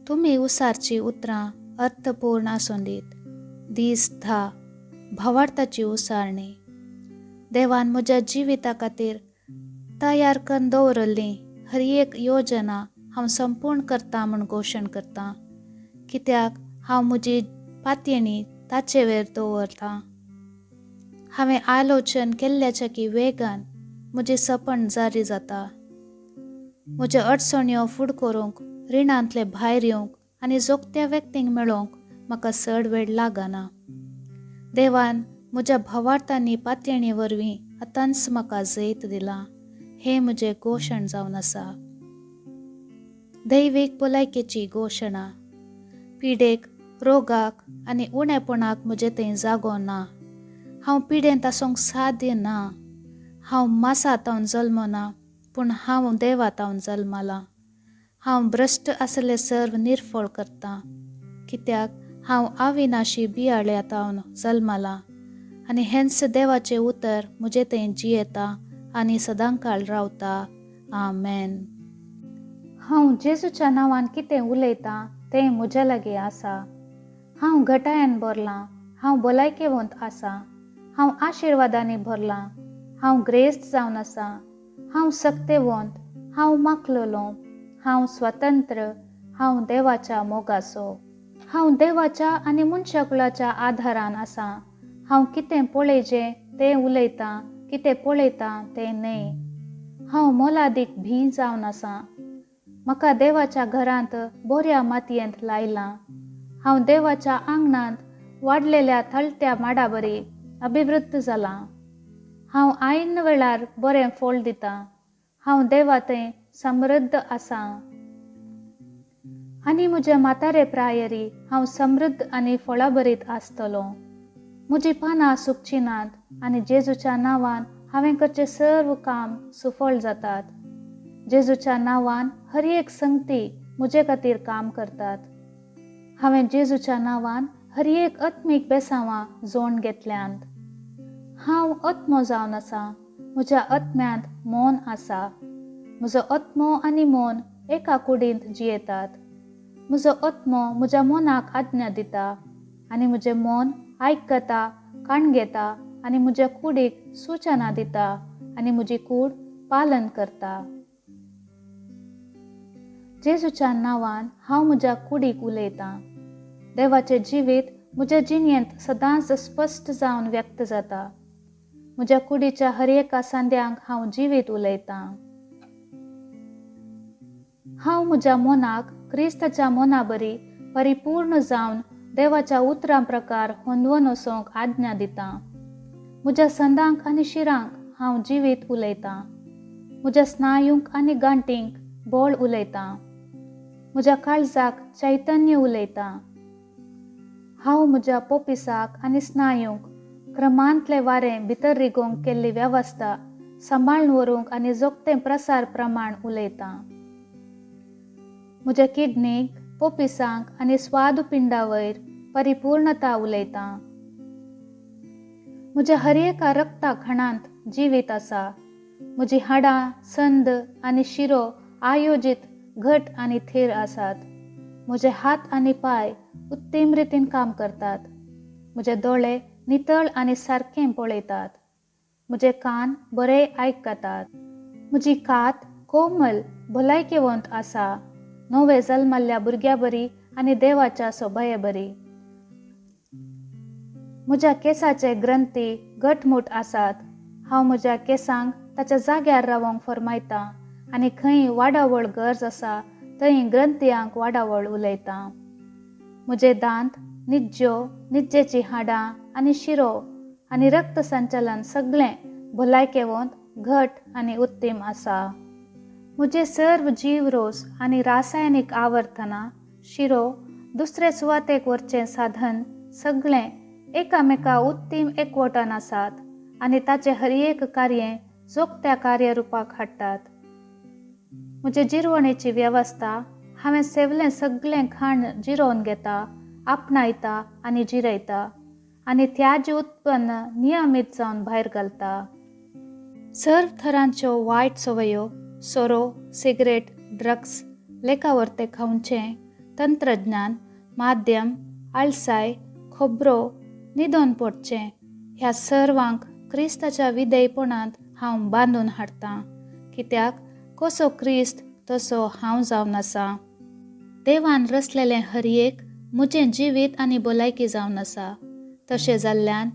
तुम्ही उसारची उतरां अर्थपूर्ण आसूं दीत. दीस 10 भावार्थाची उसारणी. देवान म्हज्या जिविता खातीर तयार करून दवरल्ली हर एक योजना हांव संपूर्ण करता म्हूण घोशण करता. कित्याक हांव म्हजी पातयेणी ताचे वयर दवरतां. हांवें आलोचन केल्ल्याच्या की वेगान म्हजें सपन जारी जाता. म्हज्यो अडचण्यो फुड करूंक, रिणांतले भायर येवंक आनी जोगत्या व्यक्तींक मेळोवंक म्हाका चड वेळ लागना. देवान म्हज्या भावार्थांनी पातयेणी वरवीं आतांच म्हाका जैत दिलां. हें म्हजें घोशण जावन आसा. दैवीक भलायकेची घोशणा. पिडेक, रोगाक आनी उणेपणाक म्हजे थंय जागो ना. हांव पिडेंत आसूंक साध्य ना. हांव मासांतावन जल्मो ना, पूण हांव देवातावन जल्मलां. हांव भ्रश्ट आसले सर्व निर्फळ करतां. कित्याक हांव अविनाशी बियाळ्यातावन जल्मलां आनी हेंच देवाचें उतर म्हजे थंय जियेता आनी सदांकाळ रावता. आमेन. हांव जेजूच्या नांवान कितें उलयतां तें म्हजे लागीं आसा. हांव घटायेन भरलां. हांव भलायकेवंत आसां. हांव आशिर्वादांनी भरलां. हांव ग्रेस्त जावन आसां. हांव सक्तेवंत. हांव माखलोलों. हांव स्वतंत्र. हांव देवाच्या मोगाचो. हांव देवाच्या आनी मनशाकुलाच्या आदारान आसां. हांव कितें पळयजें तें उलयतां, कितें पळयतां तें न्हय. हांव मोलादीक भी जावन आसां. म्हाका देवाच्या घरांत बऱ्या मातयेंत लायलां. हांव देवाच्या आंगणांत वाडलेल्या थळत्या माडाबरी अभिवृद्ध जालां. हांव ऐन वेळार बरें फळ दितां. हांव देवा थंय समृद्ध आसां. आनी म्हजे म्हातारे प्रायरी हांव समृद्ध आनी फळाबरीत आसतलों. म्हजीं पानां सुकचीं नात आनी जेजूच्या नांवान हांवें करचें सर्व काम सुफळ जातात. जेजूच्या नांवान हर एक संगती म्हजे खातीर काम करतात. हांवें जेजूच्या नांवान हर एक आत्मीक बेसांवां जोड घेतल्यांत. हांव आत्मो जावन आसां. म्हज्या आत्म्यांत मन आसा. म्हजो आत्मो आनी मन एका कुडींत जियेतात. म्हजो आत्मो म्हज्या मनाक आज्ञा दिता आनी म्हजें मन आयकता, काण घेता आनी म्हज्या कुडीक सुचना दिता आनी म्हजी कूड पालन करता. जेजूच्या नांवान हांव म्हज्या कुडीक उलयतां. देवाचें जिवीत म्हज्या जिणेंत सदांच स्पश्ट जावन व्यक्त जाता. म्हज्या कुडीच्या हर एका सांद्यांक हांव जिवीत उलयतां. हांव म्हज्या मनाक क्रिस्ताच्या मनाबरी परिपूर्ण जावन देवाच्या उतरां प्रकार होंदवून वचोंक आज्ञा दितां. म्हज्या संदांक आनी शिरांक हांव जिवीत उलयतां. म्हज्या स्नायूंक आनी गांठींक बळ उलयतां. म्हज्या काळजाक चैतन्य उलयतां. हांव म्हज्या पोपिसाक आनी स्नायूंक क्रमांतले वारें भितर रिगोवंक केल्ली वेवस्था सांबाळून व्हरूंक आनी जोगतें प्रसार प्रमाण उलयतां. म्हज्या किडनीक, पोपिसांक आनी स्वादुपिंडा वयर परिपूर्णता उलयतां. म्हज्या हर एका रक्ता खणांत जिवीत आसा. म्हजीं हाडां, संद आनी शिरो आयोजीत घट आनी थीर आसात. म्हजे हात आनी पाय उत्तम रितीन काम करतात. म्हजे दोळे नितळ आनी सारकें पळयतात. म्हजे कान बरे आयकतात. म्हजी कात कोमल भलायकेवंत आसा. नवे जल्मल्ल्या भुरग्या बरी आनी देवाच्या सोबाये बरी. म्हज्या केंसाचे ग्रंथी घटमूट आसात. हांव म्हज्या केंसांक ताच्या जाग्यार रावंक फरमायतां आनी खंय वाडावळ गरज आसा थंय ग्रंथयांक वाडावळ उलयतां. म्हजे दांत, निज्ज्यो, निज्जेची हाडां आनी शिरो आनी रक्त संचलन सगळें भलायकेवंत घट आनी उत्तम आसा. म्हजे सर्व जीवरोस आनी रासायनीक आवर्तना, शिरो, दुसरे सुवातेक व्हरचें साधन सगळें एकामेका उत्तम एकवटान आसात आनी ताचें हर एक कार्य जोगत्या कार्यरुपाक हाडटात. म्हजे जिरवणेची वेवस्था हांवें सेवलें सगळें खाण जिरोवन घेता, आपणायता आनी जिरयता आनी त्याज्य उत्पन्न नियमीत जावन भायर घालता. सर्व थरांच्यो वायट सवयो, सोरो, सिगरेट, ड्रग्स, लेकावर्ते खावचे, तंत्रज्ञान, माध्यम, आळसाय, खोबरो, न्हिदोन पडचें ह्या सर्वांक क्रिस्ताच्या विधेयपणांत हांव बांदून हाडटां, कित्याक कसो क्रिस्त तसो हांव जावन आसा. देवान रचलेलें हर एक म्हजें जिवीत आनी भलायकी जावन आसा. तशें जाल्ल्यान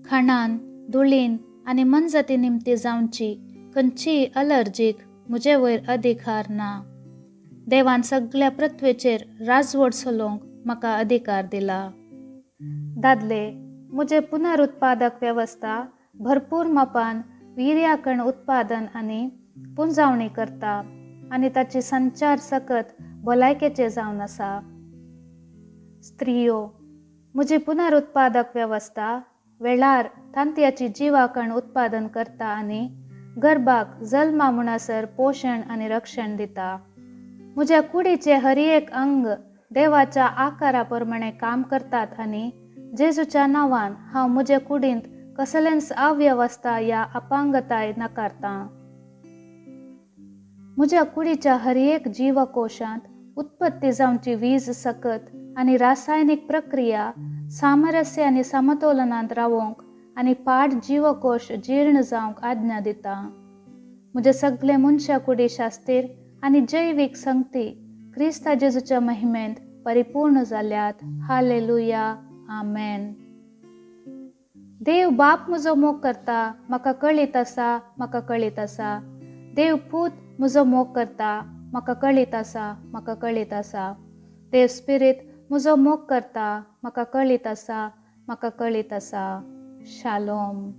खाणान, धुळीन आनी मनजती निमती जावची खंयचीय अलर्जीक म्हजे वयर अधिकार ना. देवान सगळ्या पृथ्वेचेर राजवट चलोवंक म्हाका अधिकार दिला. दादले, म्हजे पुनरुत्पादक वेवस्था भरपूर मापान विर्याकण उत्पादन आनी पुंजावणी करता आनी ताची संचार सकत भलायकेचे जावन आसा. स्त्रियो, म्हजी पुनरुत्पादक वेवस्था वेळार तांतयाची जिवाकण उत्पादन करता आनी गर्भाक जल्मा म्हणसर पोशण आनी रक्षण दिता. म्हज्या कुडीचे हर एक अंग देवाच्या आकारा प्रमाणे काम करतात आनी जेजूच्या नांवान हांव म्हजे कुडींत कसलेंच अव्यवस्था या अपांगताय नाकारतां. म्हज्या कुडीच्या हर एक जीवकोशांत उत्पत्ती जावची वीज सकत आनी रासायनिक प्रक्रिया सामरस्य आनी समतोलनांत रावोंक आनी पाड जीवकोश जीर्ण जावंक आज्ञा दिता. म्हजे सगळे मनशा कुडी शास्तीर आनी जैवीक संगती क्रिस्ता जेजूच्या महिमेंत परिपूर्ण जाल्यात. हालेलुया, आमेन. देव बाप म्हजो मोग करता, म्हाका कळीत आसा, म्हाका कळीत आसा. देव पूत म्हजो मोग करता, म्हाका कळीत आसा, म्हाका कळीत आसा. देव स्पिरीत म्हजो मोग करता, म्हाका कळीत आसा, म्हाका कळीत आसा. शालोम.